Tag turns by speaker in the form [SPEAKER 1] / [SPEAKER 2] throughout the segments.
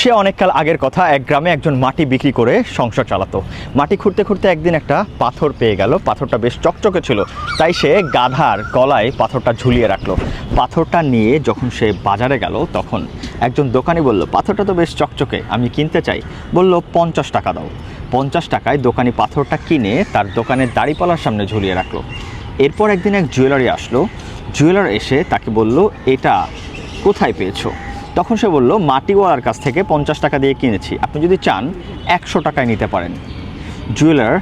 [SPEAKER 1] সে অনেককাল আগের কথা, এক গ্রামে একজন মাটি বিক্রি করে সংসার চালাতো। মাটি খুঁড়তে খুঁড়তে একদিন একটা পাথর পেয়ে গেল। পাথরটা বেশ চকচকে ছিল, তাই সে গাধার গলায় পাথরটা ঝুলিয়ে রাখলো। পাথরটা নিয়ে যখন সে বাজারে গেল, তখন একজন দোকানি বলল, পাথরটা তো বেশ চকচকে, আমি কিনতে চাই। বলল 50 টাকা দাও। 50 টাকায় দোকানি পাথরটা কিনে তার দোকানের দাড়িপাল্লার সামনে ঝুলিয়ে রাখলো। এরপর একদিন এক জুয়েলারি আসলো। জুয়েলার এসে তাকে বলল, এটা কোথায় পেয়েছো? তখন সে বলল, মাটিওয়ালার কাছ থেকে 50 টাকা দিয়ে কিনেছি, আপনি যদি চান 100 টাকায় নিতে পারেন। জুয়েলার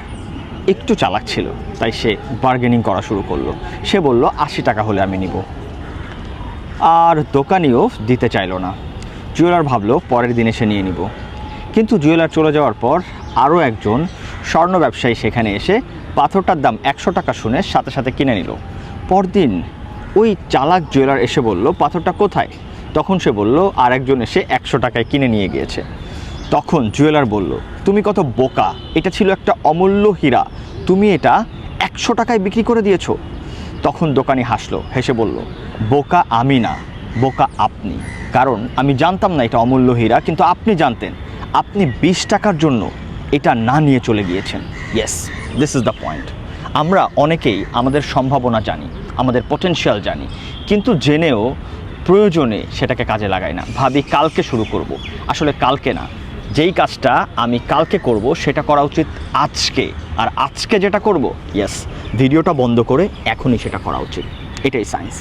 [SPEAKER 1] একটু চালাক ছিল, তাই সে বার্গেনিং করা শুরু করলো। সে বলল 80 টাকা হলে আমি নিব। আর দোকানিও দিতে চাইলো না। জুয়েলার ভাবলো পরের দিনে সে নিয়ে নিব। কিন্তু জুয়েলার চলে যাওয়ার পর আরও একজন স্বর্ণ ব্যবসায়ী সেখানে এসে পাথরটার দাম 100 টাকা শুনে সাথে সাথে কিনে নিল। পরদিন ওই চালাক জুয়েলার এসে বলল, পাথরটা কোথায়? তখন সে বলল, আরেকজন এসে 100 টাকায় কিনে নিয়ে গিয়েছে। তখন জুয়েলার বলল, তুমি কত বোকা, এটা ছিল একটা অমূল্য হীরা, তুমি এটা 100 টাকায় বিক্রি করে দিয়েছো। তখন দোকানি হাসলো, হেসে বলল, বোকা আমি না, বোকা আপনি। কারণ আমি জানতাম না এটা অমূল্য হীরা, কিন্তু আপনি জানতেন। আপনি 20 টাকার জন্য এটা না নিয়ে চলে গিয়েছেন। Yes, this is the point. আমরা অনেকেই আমাদের সম্ভাবনা জানি, আমাদের পটেনশিয়াল জানি, কিন্তু জেনেও প্রয়োজনে সেটাকে কাজে লাগাই না। ভাবি কালকে শুরু করব, আসলে কালকে না, যেই কাজটা আমি কালকে করব সেটা করা উচিত আজকে। আর আজকে যেটা করব, ইয়েস, ভিডিওটা বন্ধ করে এখনই সেটা করা উচিত। এটাই সায়েন্স।